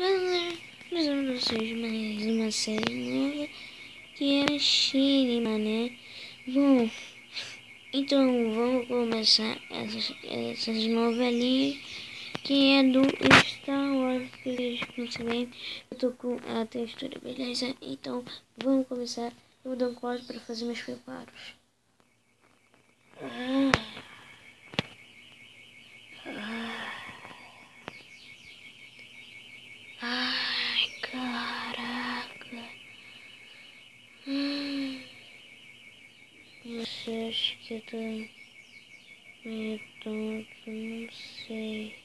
Mas vocês mais uma série nova que é a Shirima, né? Bom, então vamos começar essas novelinhas que é do Star Wars, que vocês conseguem. Eu tô com a textura, beleza? Então vamos começar. Eu vou dar um corte para fazer meus preparos. Ai, caraca. Eu acho que eu tô meio tonto, não sei.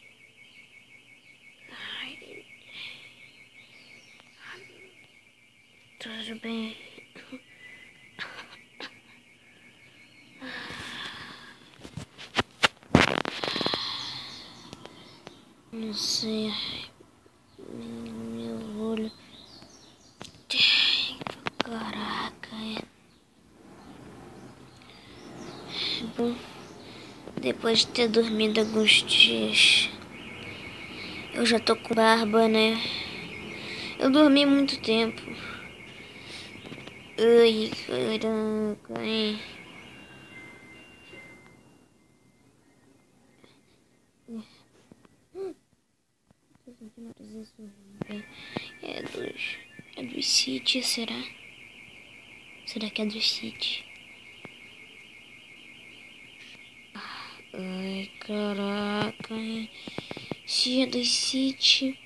Ai, tudo bem. Não sei. Meu olho. Caraca, Bom, depois de ter dormido alguns dias, eu já tô com barba, né? Eu dormi muito tempo. Ai, caraca, hein? Tô sentindo uma presença horrível. É do City, será? Será que é do City? Ai, caraca, hein? Se é do City,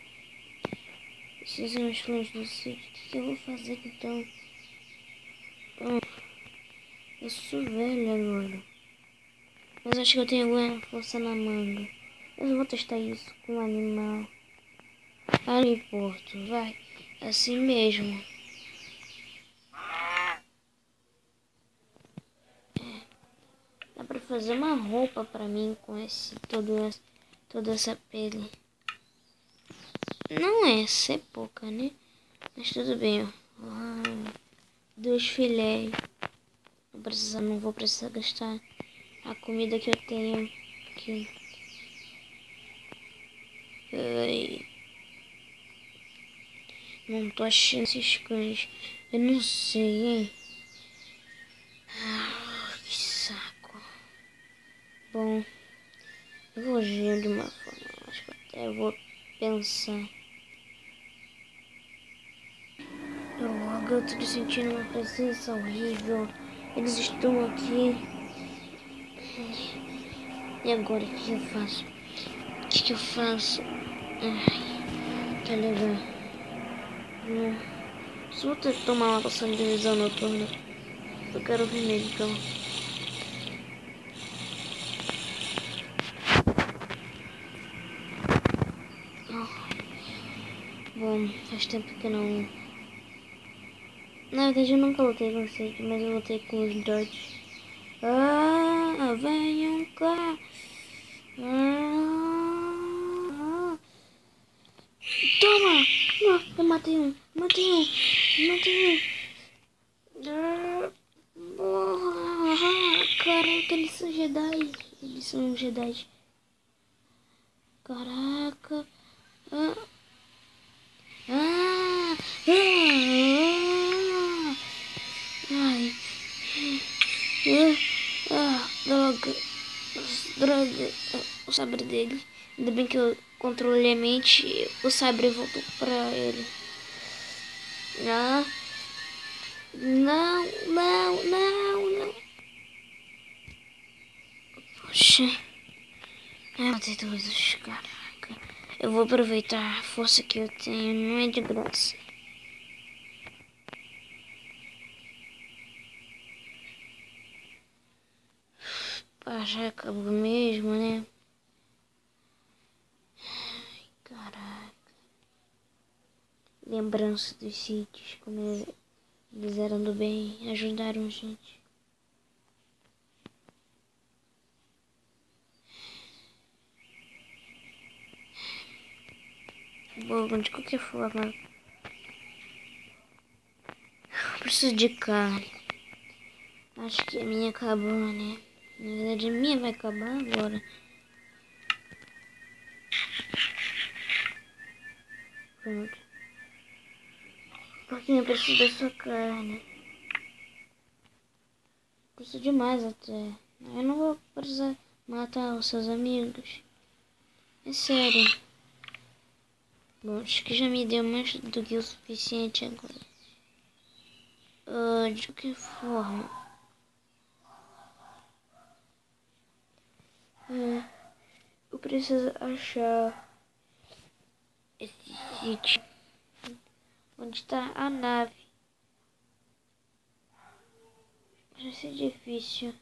se são os fãs do City, o que eu vou fazer então? Eu sou velho agora, mas acho que eu tenho alguma força na manga. Eu vou testar isso com um animal. Ah, não importa, vai. Assim mesmo. Dá pra fazer uma roupa pra mim com toda essa pele. Não é, essa é pouca, né? Mas tudo bem, ó. Ah, 2 filés. Não vou precisar gastar a comida que eu tenho aqui. Ai, não tô achando esses cães. Eu não sei, hein? Ah, que saco. Bom, eu vou agir de uma forma. Acho que até eu vou pensar. Droga, eu tô sentindo uma presença horrível. Eles estão aqui. E agora, o que eu faço? O que eu faço? Ai, tá legal. Só vou ter que tomar uma poção de visão noturna. Eu quero remédio, então. Bom, faz tempo que eu não... Na verdade, eu nunca lutei com sede, mas eu lutei com os droids. Ah, venham cá. Ah, toma! Não, eu matei um. Matei um. Caraca, eles são Jedi. Eles são Jedi. Caraca. Ah, ah, ah, ai. Droga. Droga. O sabre dele. Ainda bem que eu controlei a mente. O sabre voltou pra ele. Ah. Não. Poxa. Ai, matei todos, caraca. Eu vou aproveitar a força que eu tenho. Não é de graça. Ah, já acabou mesmo, né? Ai, caraca. Lembrança dos sítios, como eles eram do bem, ajudaram a gente. Bom, de qualquer forma, eu preciso de carne. Acho que a minha acabou, né? Na verdade, a minha vai acabar agora. Pronto. Porque eu preciso da sua carne. Custa demais até. Eu não vou precisar matar os seus amigos. É sério. Bom, acho que já me deu mais do que o suficiente agora. De que forma? Eu preciso achar esse sítio. Onde está a nave? Vai ser difícil.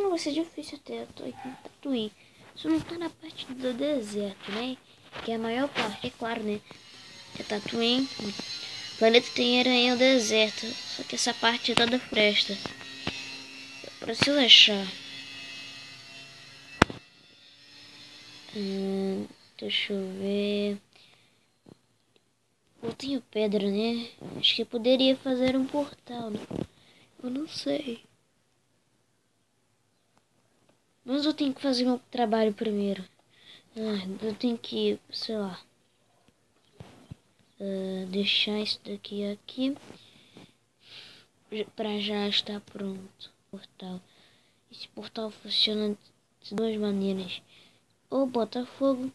Vai ser difícil até. Eu tô aqui em Tatooine. Isso não tá na parte do deserto, né? Que é a maior parte, é claro, né? É Tatooine. O planeta tem aranha no deserto. Só que essa parte é toda floresta. Eu preciso achar. Deixa eu ver. Eu tenho pedra, né? Acho que eu poderia fazer um portal, né? Eu não sei. Mas eu tenho que fazer meu trabalho primeiro. Eu tenho que, sei lá, deixar isso daqui aqui. Pra já estar pronto. Portal. Esse portal funciona de duas maneiras. Ou bota fogo.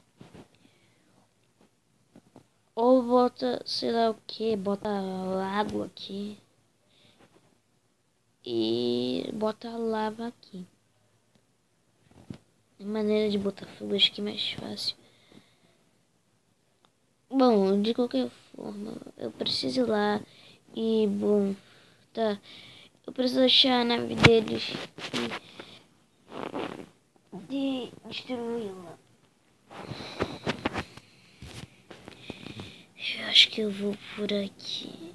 Ou bota, sei lá o que. Bota água aqui. E bota lava aqui. A maneira de botar fogo acho que é mais fácil. Bom, de qualquer forma, eu preciso ir lá. E, bom, tá. Eu preciso achar a nave deles e destruí-la. Eu acho que eu vou por aqui.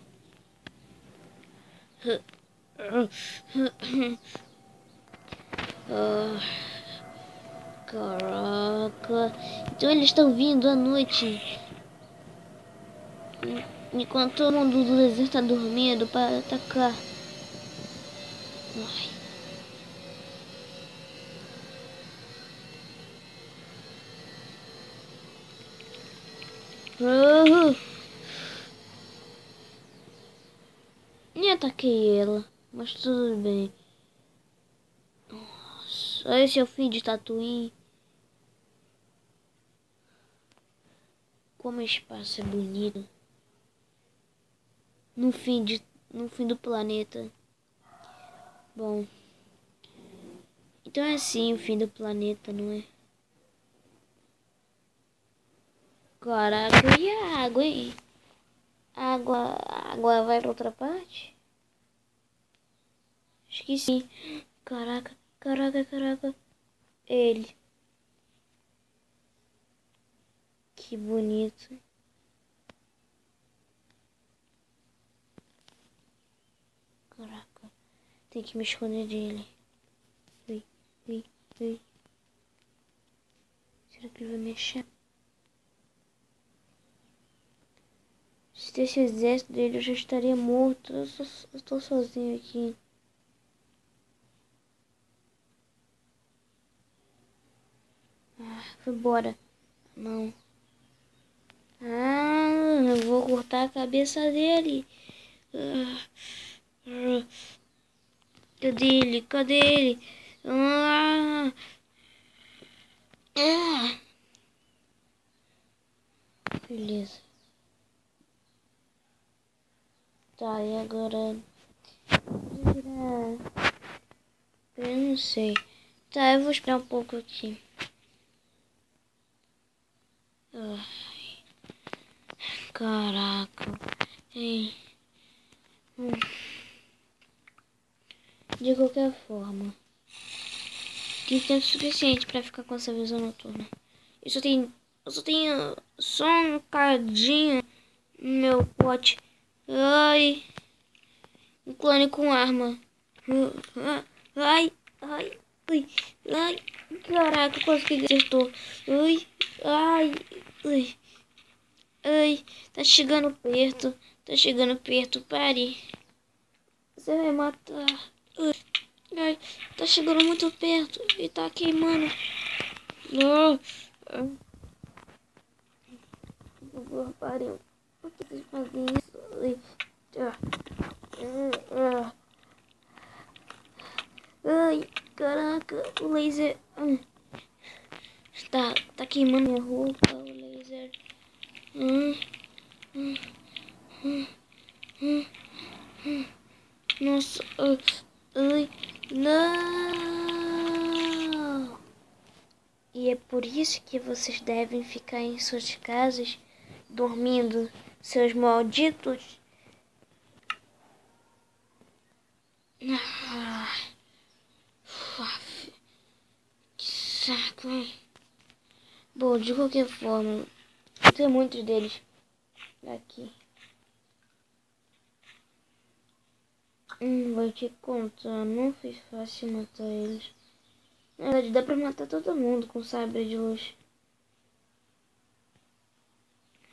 Caraca. Então eles estão vindo à noite. Enquanto todo mundo do deserto tá dormindo para atacar. Ai. Nem ataquei ela, mas tudo bem. Nossa, esse é o fim de Tatooine. Como o espaço é bonito. No fim do planeta. Bom. Então é assim o fim do planeta, não é? Caraca, e a água, hein? A água vai pra outra parte? Acho que sim. Caraca, caraca. Ele. Que bonito. Caraca. Tem que me esconder dele. Ui. Será que ele vai me achar? Se esse exército dele eu já estaria morto. Eu tô sozinho aqui. Foi embora. Não. Eu vou cortar a cabeça dele. Cadê ele? Beleza. Tá, e agora? Eu não sei. Tá, eu vou esperar um pouco aqui. Caraca. Ei. De qualquer forma. Tem tempo suficiente pra ficar com essa visão noturna. Eu só tenho só um cadinho no meu pote. Ai. Um clone com arma. Ai. Caraca, quase que acertou. Ai. Tá chegando perto. Pare. Você vai matar. Ai, tá chegando muito perto e tá queimando. favor, parem. Por que vocês fazem isso? Ai, caraca, o laser tá queimando minha roupa, o laser. Nossa, ai, não! E é por isso que vocês devem ficar em suas casas dormindo, seus malditos. Que saco, hein? Bom, de qualquer forma, tem muitos deles aqui. Vou te contar, não foi fácil matar eles. Na verdade, dá pra matar todo mundo com sabre de luz.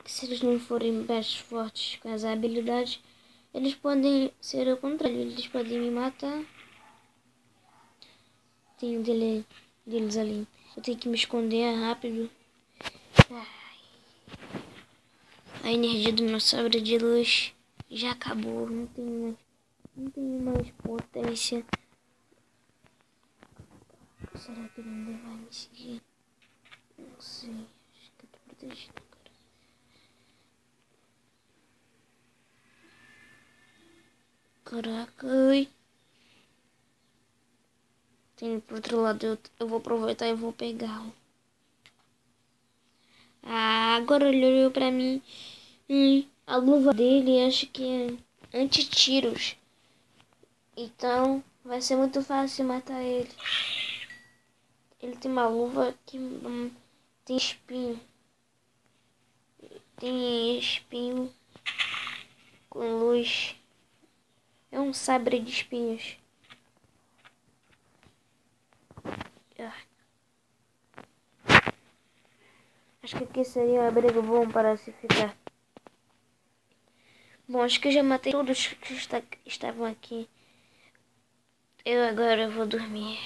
Se eles não forem mais fortes com as habilidades, eles podem ser o contrário, eles podem me matar. Tem um deles ali. Eu tenho que me esconder rápido. A energia do meu sabre de luz já acabou, não tem mais potência. Será que ele ainda vai me seguir? Não sei, acho que eu tô protegido agora. Caraca, ai. Tem pro outro lado, eu vou aproveitar e vou pegá-lo. Agora ele olhou pra mim. A luva dele acho que é anti-tiros. Então vai ser muito fácil matar ele. Ele tem uma luva que tem espinho. Tem espinho com luz. É um sabre de espinhos. Acho que aqui seria um abrigo bom para se ficar. Bom, acho que eu já matei todos que estavam aqui. Eu agora vou dormir.